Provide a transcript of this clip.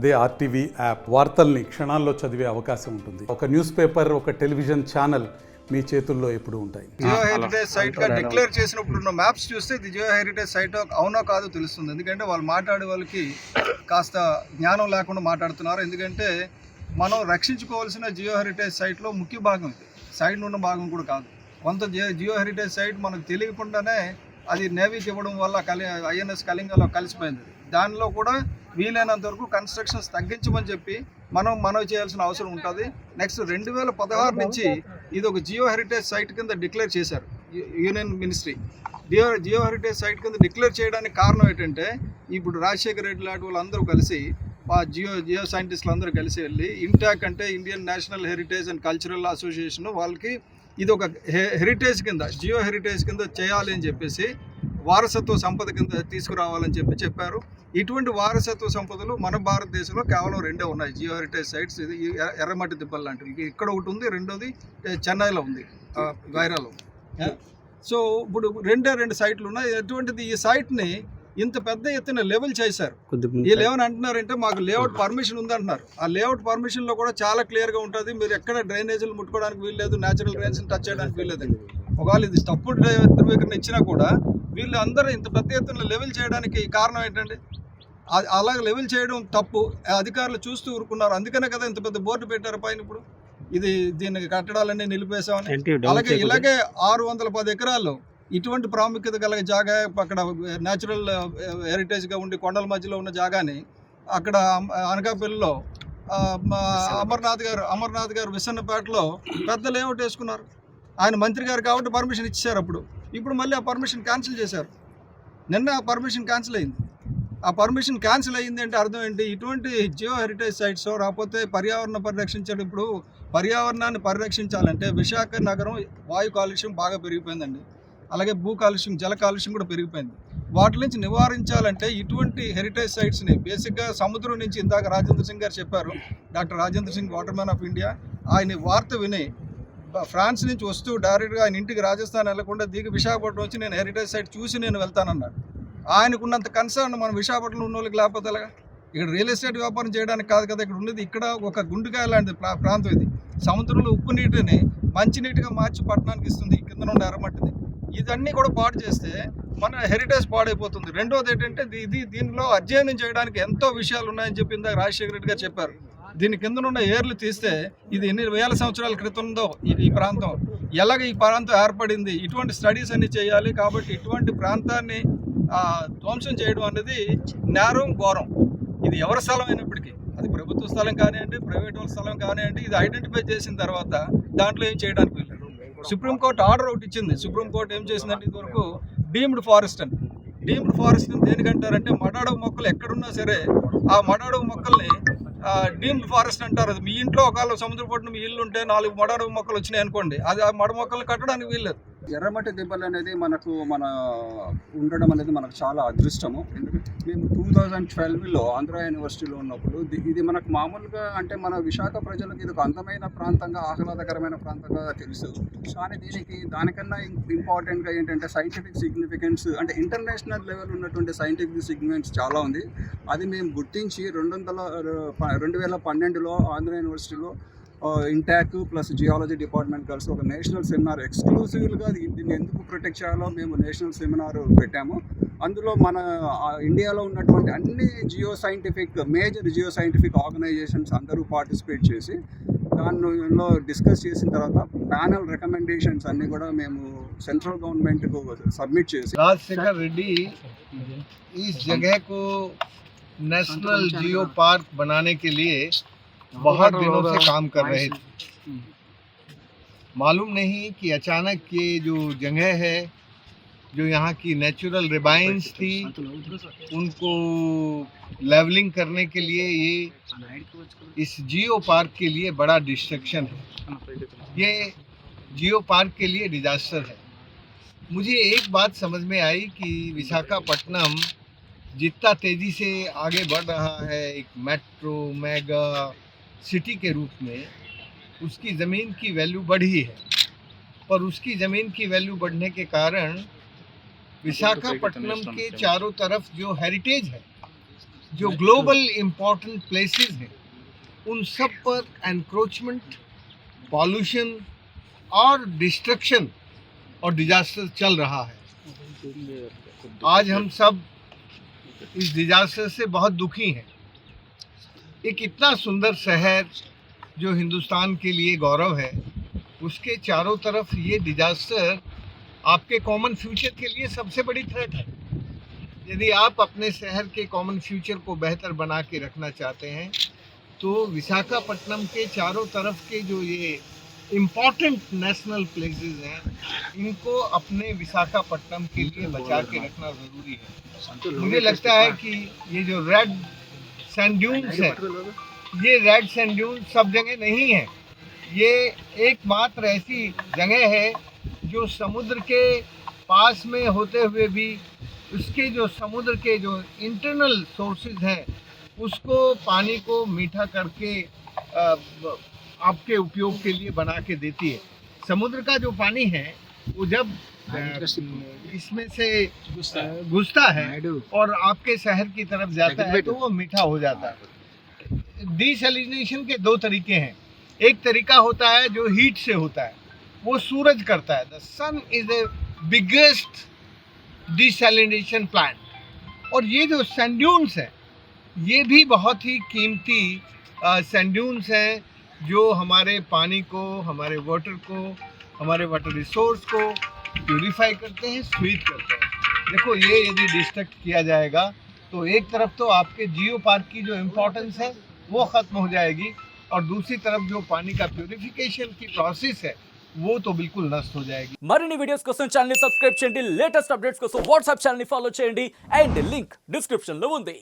అదే RTV app వార్తల్ని క్షణాల్లో చదివే అవకాశం ఉంటుంది. ఒక న్యూస్ పేపర్, ఒక టెలివిజన్ ఛానల్ మీ చేతుల్లో ఎప్పుడు ఉంటాయి. జియో హెరిటేజ్ సైట్ గా డిక్లేర్ చేసినప్పుడు ఉన్న మ్యాప్స్ చూస్తే ఇది జియో హెరిటేజ్ సైట్ అవునో కాదో తెలుస్తుంది. ఎందుకంటే వాళ్ళు మాట్లాడే వాళ్ళకి కాస్త జ్ఞానం లేకుండా మాట్లాడుతున్నారు. ఎందుకంటే మనం రక్షించుకోవాల్సిన జియో హెరిటేజ్ సైట్లో ముఖ్య భాగం ఇది, సైడ్ ఉన్న భాగం కూడా కాదు. కొంత జియో హెరిటేజ్ సైట్ మనకు తెలియకుండానే అది నేవీకి ఇవ్వడం వల్ల ఐఎన్ఎస్ కళింగలో కలిసిపోయింది. దానిలో కూడా వీలైనంత వరకు కన్స్ట్రక్షన్స్ తగ్గించమని చెప్పి మనం చేయాల్సిన అవసరం ఉంటుంది. నెక్స్ట్ 2016 నుంచి ఇది ఒక జియో హెరిటేజ్ సైట్ కింద డిక్లేర్ చేశారు union ministry. Geo heritage site కింద డిక్లేర్ చేయడానికి కారణం ఏంటంటే ఇప్పుడు రాజశేఖర రెడ్డి లాంటి వాళ్ళందరూ కలిసి జియో సైంటిస్టులు అందరూ కలిసి వెళ్ళి ఇంటాక్ అంటే Indian national heritage and cultural association వాళ్ళకి ఇది ఒక హెరిటేజ్ కింద జియో హెరిటేజ్ కింద చేయాలి అని చెప్పేసి వారసత్వ సంపద కింద తీసుకురావాలని చెప్పారు. ఇటువంటి వారసత్వ సంపదలు మన భారతదేశంలో కేవలం 2 ఉన్నాయి జియో హెరిటేజ్ సైట్స్. ఇది ఎర్రమట్టి దిబ్బలు లాంటివి. ఇక్కడ ఒకటి ఉంది, రెండోది చెన్నైలో ఉంది, గైరాలో. సో ఇప్పుడు 2 సైట్లు ఉన్నాయి. ఎటువంటిది ఈ సైట్ని ఇంత పెద్ద ఎత్తున లెవెల్ చేశారు. వీళ్ళు ఏమని అంటున్నారంటే మాకు లేఅవుట్ పర్మిషన్ ఉందంటున్నారు. ఆ లేఅవుట్ పర్మిషన్లో కూడా చాలా క్లియర్గా ఉంటుంది, మీరు ఎక్కడ డ్రైనేజీలు ముట్టుకోవడానికి వీల్లేదు, న్యాచురల్ డ్రైన్స్ టచ్ చేయడానికి వీల్లేదండి. ఒకవేళ ఇది తప్పుడు ధృవీకరణ ఇచ్చినా కూడా వీళ్ళు అందరూ ఇంత పెద్ద ఎత్తున లెవెల్ చేయడానికి కారణం ఏంటండి? అలాగే లెవెల్ చేయడం తప్పు. అధికారులు చూస్తూ ఊరుకున్నారు. అందుకనే కదా ఇంత పెద్ద బోర్డు పెట్టారు పైన. ఇప్పుడు దీనికి కట్టడాలన్నీ నిలిపేశామని. ఇలాగే 610 ఎకరాల్లో ఇటువంటి ప్రాముఖ్యత కలిగే జాగా, అక్కడ న్యాచురల్ హెరిటేజ్గా ఉండి కొండల మధ్యలో ఉన్న జాగాని అక్కడ అనకాపల్లిలో అమర్నాథ్ గారు విసన్నపేటలో పెద్ద లేఅవుట్ వేసుకున్నారు. ఆయన మంత్రి గారు కాబట్టి పర్మిషన్ ఇచ్చారు. ఇప్పుడు మళ్ళీ ఆ పర్మిషన్ క్యాన్సిల్ చేశారు. నిన్న ఆ పర్మిషన్ క్యాన్సిల్ అయింది. ఆ పర్మిషన్ క్యాన్సిల్ అయ్యింది అంటే అర్థం ఏంటి? ఇటువంటి జియో హెరిటేజ్ సైట్స్ రాకపోతే పర్యావరణ పరిరక్షించడం. ఇప్పుడు పర్యావరణాన్ని పరిరక్షించాలంటే విశాఖ నగరం వాయు కాలుష్యం బాగా పెరిగిపోయిందండి. అలాగే భూ కాలుష్యం, జల కాలుష్యం కూడా పెరిగిపోయింది. వాటి నుంచి నివారించాలంటే ఇటువంటి హెరిటేజ్ సైట్స్ని బేసిక్గా సముద్రం నుంచి, ఇందాక రాజేంద్ర సింగ్ గారు చెప్పారు, doctor Rajendra Singh, water man of India, ఆయన వార్త విని ఫ్రాన్స్ నుంచి వస్తూ డైరెక్ట్గా ఆయన ఇంటికి రాజస్థాన్ వెళ్లకుండా దిగి విశాఖపట్నం వచ్చి నేను హెరిటేజ్ సైట్ చూసి నేను వెళ్తానన్నాడు. ఆయనకున్నంత కన్సర్న్ మన విశాఖపట్నం ఉన్న వాళ్ళకి లేకపోతే ఎలాగా? ఇక్కడ రియల్ ఎస్టేట్ వ్యాపారం చేయడానికి కాదు కదా ఇక్కడ ఉన్నది. ఇక్కడ ఒక గుండుకాయ లాంటి ప్రాంతం ఇది. సముద్రంలో ఉప్పు నీటిని మంచినీటిగా మార్చి పట్టణానికి ఇస్తుంది కింద నుండి ఎర్రమట్టిది. ఇదన్నీ కూడా పాడు చేస్తే మన హెరిటేజ్ పాడైపోతుంది. రెండోది ఏంటంటే దీనిలో అధ్యయనం చేయడానికి ఎంతో విషయాలు ఉన్నాయని చెప్పి ఇందాక రాజశేఖర రెడ్డి గారు చెప్పారు. దీని కింద ఉన్న ఏర్లు తీస్తే ఇది ఎన్ని వేల సంవత్సరాల క్రితం ఉందో ఈ ప్రాంతం, ఎలాగ ఈ ప్రాంతం ఏర్పడింది, ఇటువంటి స్టడీస్ అన్ని చేయాలి. కాబట్టి ఇటువంటి ప్రాంతాన్ని ధ్వంసం చేయడం అనేది నేరం, ఘోరం. ఇది ఎవరి స్థలం అయినప్పటికీ, అది ప్రభుత్వ స్థలం కానివ్వండి, ప్రైవేట్ వాళ్ళ స్థలం కానివ్వండి, ఇది ఐడెంటిఫై చేసిన తర్వాత దాంట్లో ఏం చేయడానికి వీల్లేదు. సుప్రీంకోర్టు ఆర్డర్ ఒకటి ఇచ్చింది. సుప్రీంకోర్టు ఏం చేసిందంటే ఇదివరకు డీమ్డ్ ఫారెస్ట్ అని దేనికంటారంటే మడాడవు మొక్కలు ఎక్కడున్నా సరే ఆ మడాడవు మొక్కల్ని డీమ్డ్ ఫారెస్ట్ అంటారు. అది మీ ఇంట్లో ఒకవేళ సముద్రపట్నం మీ ఇల్లు ఉంటే 4 మడాడవు మొక్కలు వచ్చినాయి అనుకోండి, అది ఆ మడ మొక్కలు కట్టడానికి వీల్లేదు. ఎర్రమట్టి దిబ్బలు అనేది మన ఉండడం అనేది మనకు చాలా అదృష్టము. ఎందుకంటే మేము 2012లో ఆంధ్ర యూనివర్సిటీలో ఉన్నప్పుడు ఇది మనకు మామూలుగా అంటే మన విశాఖ ప్రజలకు ఇది ఒక అందమైన ప్రాంతంగా, ఆహ్లాదకరమైన ప్రాంతంగా తెలుసు. కానీ దానికన్నా ఇంపార్టెంట్గా ఏంటంటే సైంటిఫిక్ సిగ్నిఫికెన్స్, అంటే ఇంటర్నేషనల్ లెవెల్ ఉన్నటువంటి సైంటిఫిక్ సిగ్నిఫికెన్స్ చాలా ఉంది. అది మేము గుర్తించి 2012లో ఆంధ్ర యూనివర్సిటీలో ఇంటాక్ ప్లస్ జియాలజీ డిపార్ట్మెంట్ కలిసి ఒక నేషనల్ సెమినార్ ఎక్స్క్లూజివ్గా దీన్ని ఎందుకు ప్రొటెక్ట్ చేయాలో మేము నేషనల్ సెమినార్ పెట్టాము. అందులో మన ఇండియాలో ఉన్నటువంటి అన్ని మేజర్ జియో సైంటిఫిక్ ఆర్గనైజేషన్స్ అందరూ పార్టిసిపేట్ చేసి దానిలో డిస్కస్ చేసిన తర్వాత ప్యానల్ రికమెండేషన్స్ అన్నీ కూడా మేము సెంట్రల్ గవర్నమెంట్కు సబ్మిట్ చేసి राजशेखर रेड्डी इस जगह को नेशनल जियो पार्क बनाने के लिए बहुत दिनों से काम कर रहे थे. मालूम नहीं कि अचानक ये जो जगह है, जो यहाँ की नेचुरल रिबाइंस थी, उनको लेवलिंग करने के लिए ये इस जियो पार्क के लिए बड़ा डिस्ट्रक्शन है. ये जियो पार्क के लिए डिजास्टर है. मुझे एक बात समझ में आई कि विशाखापट्टनम जितना तेज़ी से आगे बढ़ रहा है एक मेट्रो मेगा सिटी के रूप में, उसकी ज़मीन की वैल्यू बढ़ी है. और उसकी ज़मीन की वैल्यू बढ़ने के कारण विशाखापट्टनम के चारों तरफ जो हेरिटेज है जो ग्लोबल इम्पोर्टेंट प्लेसेस हैं उन सब पर एनक्रोचमेंट, पॉल्यूशन और डिस्ट्रक्शन और डिजास्टर चल रहा है। आज हम सब इस डिजास्टर से बहुत दुखी हैं। एक इतना सुंदर शहर जो हिंदुस्तान के लिए गौरव है, उसके चारों तरफ ये डिजास्टर आपके कॉमन फ्यूचर के लिए सबसे बड़ी थ्रेट है। यदि आप अपने शहर के कॉमन फ्यूचर को बेहतर बना के रखना चाहते हैं तो विशाखापट्टनम के चारों तरफ के जो ये इम्पॉर्टेंट नेशनल प्लेसेस हैं, इनको अपने विशाखापट्टनम के लिए बचा के रखना ज़रूरी है। मुझे लगता है कि ये जो रेड सैंड ड्यून्स है, ये रेड सैंड ड्यून सब जगह नहीं है। ये एकमात्र ऐसी जगह है जो समुद्र के पास में होते हुए भी उसके जो समुद्र के जो इंटरनल सोर्सेज हैं उसको पानी को मीठा करके आपके उपयोग के लिए बना के देती है। समुद्र का जो पानी है वो जब इसमें से घुसता है और आपके शहर की तरफ जाता है तो वो मीठा हो जाता है। डिसैलिनेशन के दो तरीके हैं। एक तरीका होता है जो हीट से होता है, वो सूरज करता है। The sun is the biggest desalination plant. और ये जो सैंड ड्यून्स हैं, ये भी बहुत ही कीमती सैंड ड्यून्स हैं जो हमारे पानी को, हमारे वाटर रिसोर्स को प्यूरिफाई करते हैं, स्वीट करते हैं। देखो, ये यदि डिस्ट्रक्ट किया जाएगा तो एक तरफ तो आपके जियो पार्क की जो इम्पोर्टेंस है वो ख़त्म हो जाएगी और दूसरी तरफ जो पानी का प्यूरिफिकेशन की प्रोसेस है वो तो बिल्कुल नष्ट हो जाएगी। మరిన్ని వీడియోస్ కోసం ఛానల్ ని సబ్స్క్రైబ్ చేయండి, లేటెస్ట్ అప్డేట్స్ కోసం వాట్సాప్ ఛానల్ ని ఫాలో చేయండి అండ్ లింక్ డిస్క్రిప్షన్ లో ఉంది।